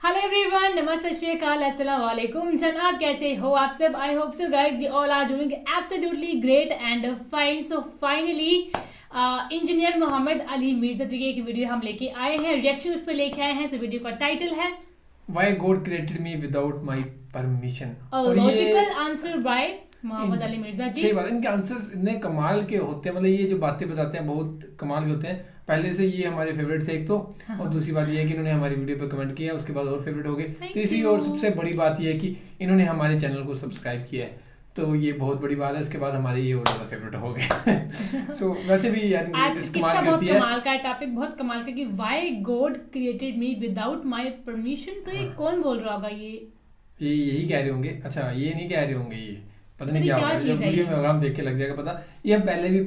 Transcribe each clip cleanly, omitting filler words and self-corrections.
Hello everyone, नमस्ते, श्री अकाल, अस्सलाम वालेकुम। जनाब कैसे हो आप सब? I hope so guys you all are doing absolutely great and fine. So finally engineer Mohammed Ali Mirza ji की एक वीडियो हम लेके आए हैं, रिएक्शन उस पर लेके आए हैं। सो वीडियो का टाइटल है Why God created me without my permission। और logical answer by Mohammed Ali Mirza ji. सही बात है, इनके आंसर्स इतने कमाल के होते हैं, मतलब ये जो बातें बताते हैं बहुत कमाल के होते हैं। पहले से ये हमारे फेवरेट थे एक तो, और दूसरी बात ये है कि इन्होंने हमारी वीडियो पे कमेंट किया, उसके बाद और फेवरेट हो गए। तीसरी और सबसे बड़ी बात ये है कि इन्होंने हमारे चैनल को सब्सक्राइब किया है, तो ये बहुत बड़ी बात है। इसके बाद हमारे ये और ज़्यादा फेवरेट हो गए। सो वैसे भी यार आज किस्सा बहुत कमाल का है, टॉपिक बहुत कमाल का कि why God created me without my permission. So ये कौन बोल रहा होगा? ये यही कह रहे होंगे। अच्छा, ये नहीं कह रहे होंगे, ये पता नहीं क्या होगा, जब वीडियो में होगा हम देख के लग जाएगा पता। ये हम पहले भी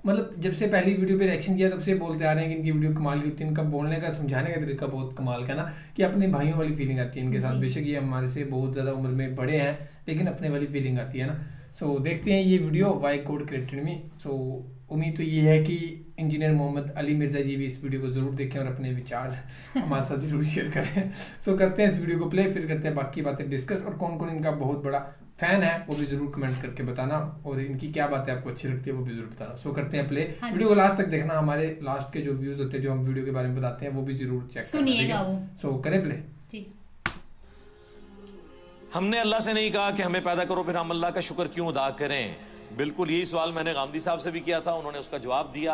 मतलब जब से पहली वीडियो पे रिएक्शन किया तब से बोलते आ रहे हैं कि इनकी वीडियो कमाल की होती है। इनका बोलने का समझाने का तरीका बहुत कमाल का ना, कि अपने भाइयों वाली फीलिंग आती है इनके साथ। बेशक ये हमारे से बहुत ज़्यादा उम्र में बड़े हैं, लेकिन अपने वाली फीलिंग आती है ना। सो देखते हैं ये video, why God created me. So उम्मीद तो ये है कि इंजीनियर मोहम्मद अली मिर्जा जी भी इस वीडियो को ज़रूर देखें और अपने विचार हमारे साथ जरूर शेयर करें। सो करते हैं इस वीडियो को प्ले, फिर करते हैं बाकी बातें डिस्कस। और कौन कौन इनका बहुत बड़ा फैन है वो भी जरूर कमेंट करके बताना, और इनकी क्या बातें आपको अच्छी लगती है वो भी जरूर बताना। सो करते हैं प्ले, वीडियो को लास्ट तक देखना। हमारे लास्ट के जो व्यूज होते हैं जो हम वीडियो के बारे में बताते हैं वो भी जरूर चेक सुनिएगा वो। सो करें प्ले। हमने अल्लाह से नहीं कहा कि हमें पैदा करो, फिर हम अल्लाह का शुक्र क्यों अदा करें। बिल्कुल यही सवाल मैंने गांधी साहब से भी किया था, उन्होंने उसका जवाब दिया,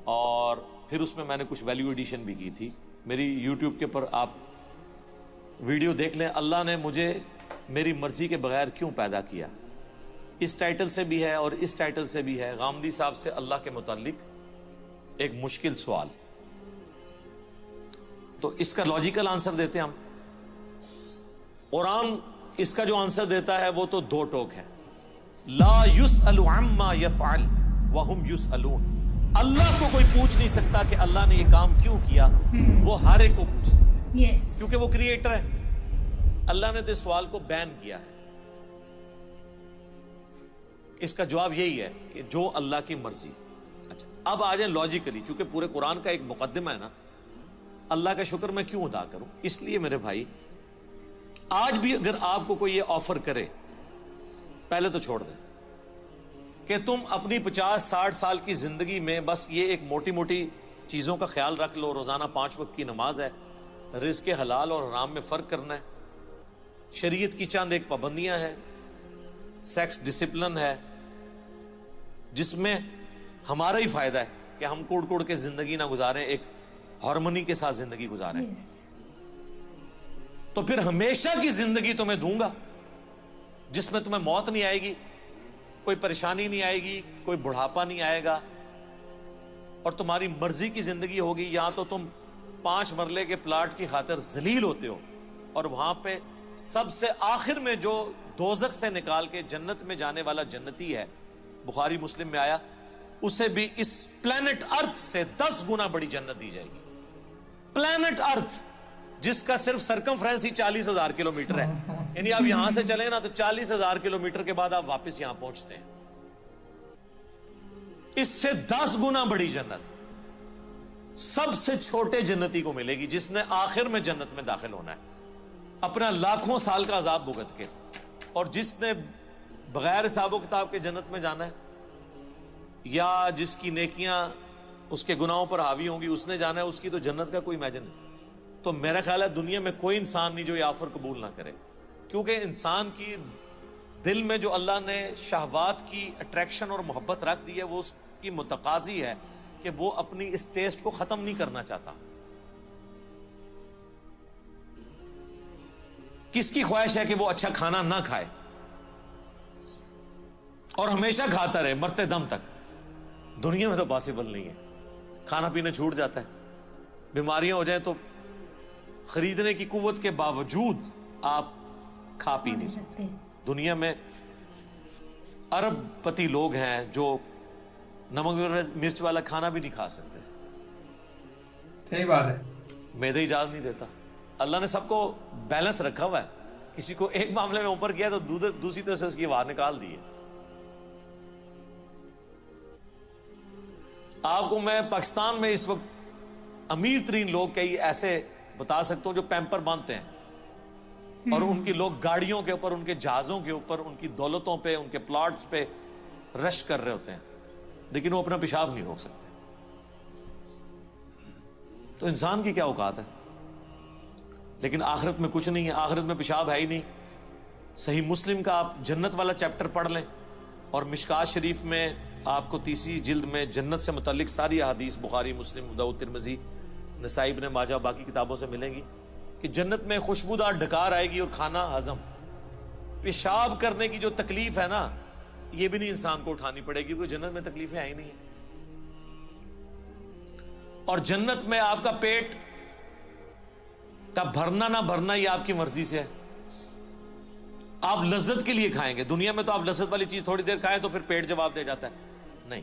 और फिर उसमें मैंने कुछ वैल्यू एडिशन भी की थी। मेरी यूट्यूब के ऊपर आप वीडियो देख लें, अल्लाह ने मुझे मेरी मर्जी के बगैर क्यों पैदा किया। इस टाइटल से भी है और इस टाइटल से भी है, गांधी साहब से अल्लाह के मुतालिक एक मुश्किल सवाल। तो इसका लॉजिकल आंसर देते हैं हम। कुरान इसका जो आंसर देता है वो तो दो टोक है। ला युसअलु अम्मा यफअल वहुम युसअलून। अल्लाह को कोई पूछ नहीं सकता कि अल्लाह ने ये काम क्यों किया, वो हर एक को पूछ सकता है। क्योंकि वो क्रिएटर है। अल्लाह ने तो इस सवाल को बैन किया है। इसका जवाब यही है कि जो अल्लाह की मर्जी। अच्छा, अब आ जाए लॉजिकली, चूंकि पूरे कुरान का एक मुकद्दमा है ना, अल्लाह का शुक्र मैं क्यों अदा करूं। इसलिए मेरे भाई, आज भी अगर आपको कोई ये ऑफर करे, पहले तो छोड़ दें कि तुम अपनी 50-60 साल की जिंदगी में बस ये एक मोटी मोटी चीजों का ख्याल रख लो। रोजाना 5 वक्त की नमाज है, रिज़्क़ हलाल और हराम में फर्क करना है, शरीयत की चंद एक पाबंदियां हैं, सेक्स डिसिप्लिन है जिसमें हमारा ही फायदा है कि हम कुड़ कुड़ के जिंदगी ना गुजारें, एक हार्मनी के साथ जिंदगी गुजारें। तो फिर हमेशा की जिंदगी तुम्हें दूंगा जिसमें तुम्हें मौत नहीं आएगी, कोई परेशानी नहीं आएगी, कोई बुढ़ापा नहीं आएगा, और तुम्हारी मर्जी की जिंदगी होगी। यहां तो तुम 5 मरले के प्लाट की खातिर जलील होते हो, और वहां पे सबसे आखिर में जो दोजख से निकाल के जन्नत में जाने वाला जन्नती है, बुखारी मुस्लिम में आया, उसे भी इस प्लेनेट अर्थ से 10 गुना बड़ी जन्नत दी जाएगी। प्लेनेट अर्थ जिसका सिर्फ सरकमफ्रेंस ही 40,000 किलोमीटर है, यानी आप यहां से चले ना तो 40,000 किलोमीटर के बाद आप वापस यहां पहुंचते हैं। इससे 10 गुना बड़ी जन्नत सबसे छोटे जन्नती को मिलेगी, जिसने आखिर में जन्नत में दाखिल होना है अपना लाखों साल का अजाब भुगत के, और जिसने बगैर हिसाबो किताब के जन्नत में जाना है, या जिसकी नेकियां उसके गुनाहों पर हावी होंगी उसने जाना है, उसकी तो जन्नत का कोई इमेजिन नहीं। तो मेरा ख्याल है दुनिया में कोई इंसान नहीं जो ये ऑफर कबूल ना करे, क्योंकि इंसान की दिल में जो अल्लाह ने शहवात की अट्रैक्शन और मोहब्बत रख दी है, वो उसकी मुतकाजी है कि वो अपनी इस टेस्ट को खत्म नहीं करना चाहता। किसकी ख्वाहिश है कि वो अच्छा खाना ना खाए और हमेशा खाता रहे मरते दम तक? दुनिया में तो पॉसिबल नहीं है। खाना पीना छूट जाता है, बीमारियां हो जाए तो खरीदने की कुव्वत के बावजूद आप खा पी नहीं सकते। दुनिया में अरबपति लोग हैं जो नमक मिर्च वाला खाना भी नहीं खा सकते। सही बात है, मैदा इजाजत नहीं देता। अल्लाह ने सबको बैलेंस रखा हुआ है, किसी को एक मामले में ऊपर किया तो दूसरी तरफ से उसकी आवाज निकाल दी है। आपको मैं पाकिस्तान में इस वक्त अमीर तरीन लोग कई ऐसे بتا سکتا ہوں جو پیمپر باندھتے ہیں اور ان کی لوگ گاڑیوں کے اوپر, ان کے جہازوں کے اوپر, ان کی دولتوں پہ, ان کے پلاٹس پہ رش کر رہے ہوتے ہیں, لیکن وہ اپنا پیشاب نہیں روک سکتے. تو انسان کی کیا اوقات ہے؟ لیکن آخرت میں کچھ نہیں ہے, آخرت میں پیشاب ہے ہی نہیں. صحیح مسلم کا آپ جنت والا چیپٹر پڑھ لیں, اور مشکات شریف میں آپ کو 30 جلد میں جنت سے متعلق ساری احادیث بخاری, مسلم, ابو داؤد, ترمذی, نسائی, ابن ماجہ, باقی کتابوں سے ملیں گی کہ جنت میں خوشبودار ڈکار آئے گی اور کھانا ہضم. پیشاب کرنے کی جو تکلیف ہے نا, یہ بھی نہیں انسان کو اٹھانی پڑے گی, کیونکہ جنت میں تکلیفیں آئی نہیں ہیں. اور جنت میں آپ کا پیٹ کا بھرنا نہ بھرنا یہ آپ کی مرضی سے ہے. آپ لذت کے لیے کھائیں گے. دنیا میں تو آپ لذت والی چیز تھوڑی دیر کھائیں تو پھر پیٹ جواب دے جاتا ہے. نہیں,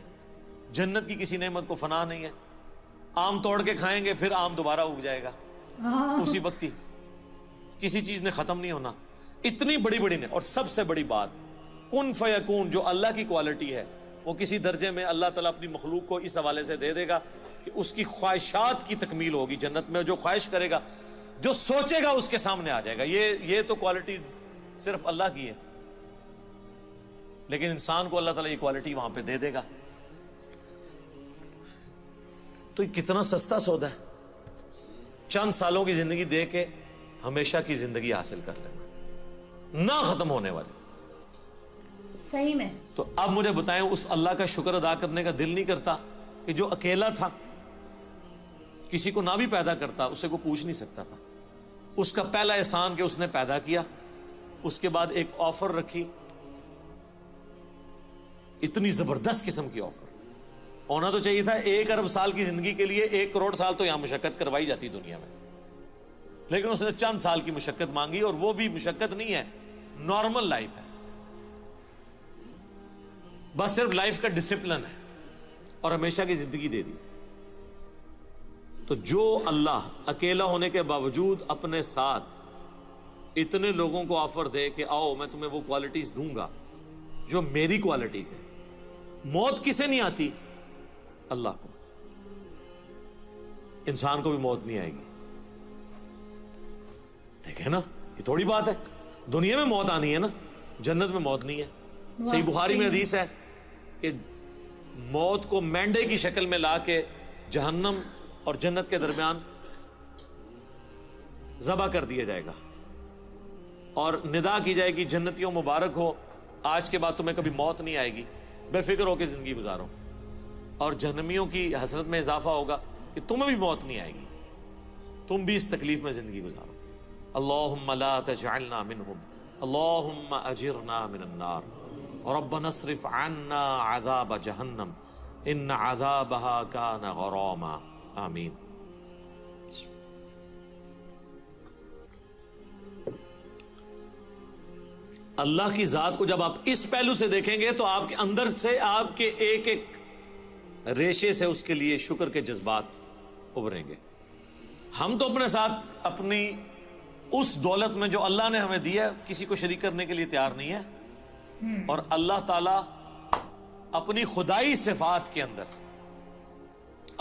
جنت کی کسی نعمت کو فنا نہیں ہے. آم توڑ کے کھائیں گے, پھر آم دوبارہ اگ جائے گا اسی وقت ہی. کسی چیز نے ختم نہیں ہونا. اتنی بڑی بڑی نے. اور سب سے بڑی بات, کن فیکون, جو اللہ کی کوالٹی ہے, وہ کسی درجے میں اللہ تعالیٰ اپنی مخلوق کو اس حوالے سے دے دے گا کہ اس کی خواہشات کی تکمیل ہوگی جنت میں. جو خواہش کرے گا, جو سوچے گا, اس کے سامنے آ جائے گا. یہ تو کوالٹی صرف اللہ کی ہے, لیکن انسان کو اللہ تعالیٰ یہ کوالٹی وہاں پہ دے دے گا. تو یہ کتنا سستا سودا ہے, چند سالوں کی زندگی دے کے ہمیشہ کی زندگی حاصل کر لینا, نہ ختم ہونے والی. صحیح میں. تو اب مجھے بتائیں, اس اللہ کا شکر ادا کرنے کا دل نہیں کرتا کہ جو اکیلا تھا, کسی کو نہ بھی پیدا کرتا, اسے کو پوچھ نہیں سکتا تھا. اس کا پہلا احسان کہ اس نے پیدا کیا, اس کے بعد ایک آفر رکھی, اتنی زبردست قسم کی آفر. ہونا تو چاہیے تھا 1 ارب سال کی زندگی کے لیے 1 کروڑ سال تو یہاں مشقت کروائی جاتی دنیا میں, لیکن اس نے چند سال کی مشقت مانگی, اور وہ بھی مشقت نہیں ہے, نارمل لائف ہے, بس صرف لائف کا ڈسپلن ہے, اور ہمیشہ کی زندگی دے دی. تو جو اللہ اکیلا ہونے کے باوجود اپنے ساتھ اتنے لوگوں کو آفر دے کہ آؤ میں تمہیں وہ کوالٹیز دوں گا جو میری کوالٹیز ہیں. موت کسے نہیں آتی؟ اللہ کو. انسان کو بھی موت نہیں آئے گی. دیکھیں نا, یہ تھوڑی بات ہے. دنیا میں موت آنی ہے نا, جنت میں موت نہیں ہے. صحیح بخاری میں حدیث ہے کہ موت کو مینڈے کی شکل میں لا کے جہنم اور جنت کے درمیان ذبح کر دیا جائے گا, اور ندا کی جائے گی, جنتیوں مبارک ہو, آج کے بعد تمہیں کبھی موت نہیں آئے گی, بے فکر ہو کے زندگی گزارو. اور جہنمیوں کی حسرت میں اضافہ ہوگا کہ تمہیں بھی موت نہیں آئے گی, تم بھی اس تکلیف میں زندگی گزارو. اللہم لا تجعلنا منہم, اللہم اجرنا من النار, ربنا اصرف عنا عذاب جہنم ان عذابها کان غراما. آمین. اللہ کی ذات کو جب آپ اس پہلو سے دیکھیں گے تو آپ کے اندر سے, آپ کے ایک ایک ریشے سے اس کے لیے شکر کے جذبات ابھریں گے. ہم تو اپنے ساتھ اپنی اس دولت میں جو اللہ نے ہمیں دیا کسی کو شریک کرنے کے لیے تیار نہیں ہے, اور اللہ تعالی اپنی خدائی صفات کے اندر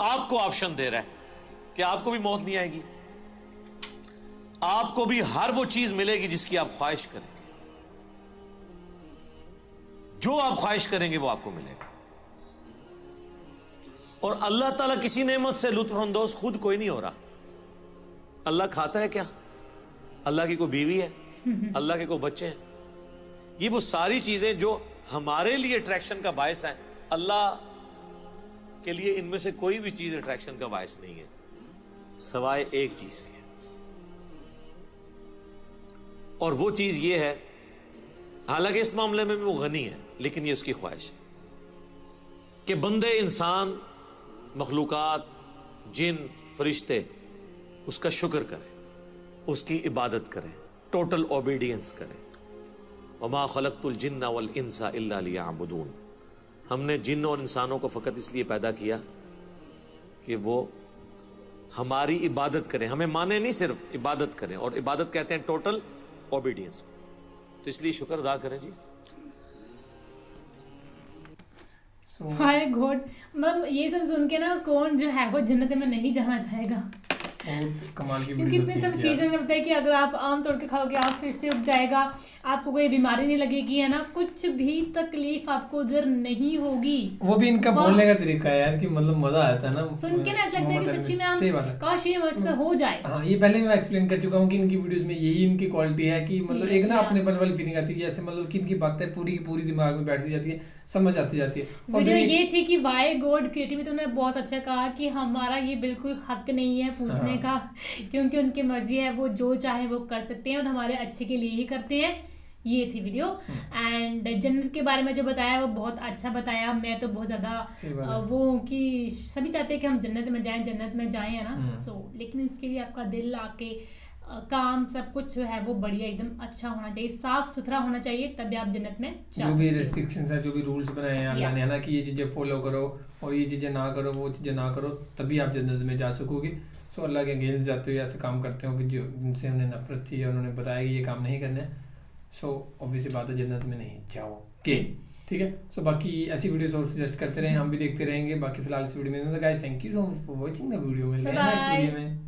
آپ کو آپشن دے رہا ہے کہ آپ کو بھی موت نہیں آئے گی, آپ کو بھی ہر وہ چیز ملے گی جس کی آپ خواہش کریں گے. جو آپ خواہش کریں گے وہ آپ کو ملے گا. اور اللہ تعالیٰ کسی نعمت سے لطف اندوز خود کوئی نہیں ہو رہا. اللہ کھاتا ہے کیا؟ اللہ کی کوئی بیوی ہے؟ اللہ کے کوئی بچے ہیں؟ یہ وہ ساری چیزیں جو ہمارے لیے اٹریکشن کا باعث ہیں, اللہ کے لیے ان میں سے کوئی بھی چیز اٹریکشن کا باعث نہیں ہے سوائے ایک چیز ہے, اور وہ چیز یہ ہے, حالانکہ اس معاملے میں بھی وہ غنی ہے, لیکن یہ اس کی خواہش ہے کہ بندے, انسان, مخلوقات, جن, فرشتے اس کا شکر کریں, اس کی عبادت کریں, ٹوٹل اوبیڈینس کریں. وما خلقت الجن والانس الا لیعبدون. ہم نے جن اور انسانوں کو فقط اس لیے پیدا کیا کہ وہ ہماری عبادت کریں, ہمیں مانے نہیں, صرف عبادت کریں, اور عبادت کہتے ہیں ٹوٹل اوبیڈینس. تو اس لیے شکر ادا کریں جی. مطلب یہ سب سن کے نا کون جو ہے وہ جنت میں نہیں جانا چاہے گا. बहुत कमाल की क्योंकि वीडियो इतनी थी सब चीज़ें मिलता है कि अगर आप आम तोड़ के खाओगे आप फिर से उठ जाएगा, आपको कोई बीमारी नहीं लगेगी, है ना, कुछ भी तकलीफ आपको उधर नहीं होगी। वो भी इनका बोलने का तरीका है यार कि मतलब मजा आता है ना सुन के ना ऐसा लगता है कि सच्ची में हम काश ये मुझसे हो जाए। हाँ, ये पहले मैं एक्सप्लेन कर चुका हूँ कि इनकी वीडियोस में यही इनकी क्वालिटी है कि मतलब एक ना अपनेपन वाली फीलिंग आती है, जैसे मतलब कि इनकी बातें पूरी की पूरी दिमाग में बैठ जाती है, समझ आती जाती है। वीडियो ये थी कि वाई गॉड क्रिएटिविटी, उन्होंने बहुत अच्छा कहा कि हमारा ये बिल्कुल हक नहीं है पूछने का, क्योंकि उनकी मर्जी है, वो जो चाहे वो कर सकते हैं और हमारे अच्छे के लिए ही करते हैं। ये थी वीडियो। एंड जन्नत के बारे में जो बताया वो बहुत अच्छा बताया। मैं तो बहुत ज़्यादा वो कि सभी चाहते हैं कि हम जन्नत में जाएं, है ना। सो लेकिन इसके लिए आपका दिल आके काम सब कुछ जो है वो बढ़िया एकदम अच्छा होना चाहिए, साफ सुथरा होना चाहिए, तभी आप जन्नत में जा। जो भी रेस्ट्रिक्शंस है, जो भी रूल्स बनाए हैं अल्लाह ने, है ना, कि ये चीज़ें फॉलो करो और ये चीज़ें ना करो, वो चीज़ें ना करो, तभी आप जन्नत में जा सकोगे। सो अल्लाह के अगेंस्ट जाते हो, ऐसे काम करते हो कि जो जिनसे उन्हें नफरत थी और उन्होंने बताया कि ये काम नहीं करना है, सो ऑब्वियसली बात है जन्नत में नहीं जाओगे। ठीक है। सो बाकी ऐसी वीडियोस और सजेस्ट करते रहें, हम भी देखते रहेंगे। बाकी फिलहाल इस वीडियो में guys thank you so much for watching the video. मिलते हैं नेक्स्ट वीडियो में।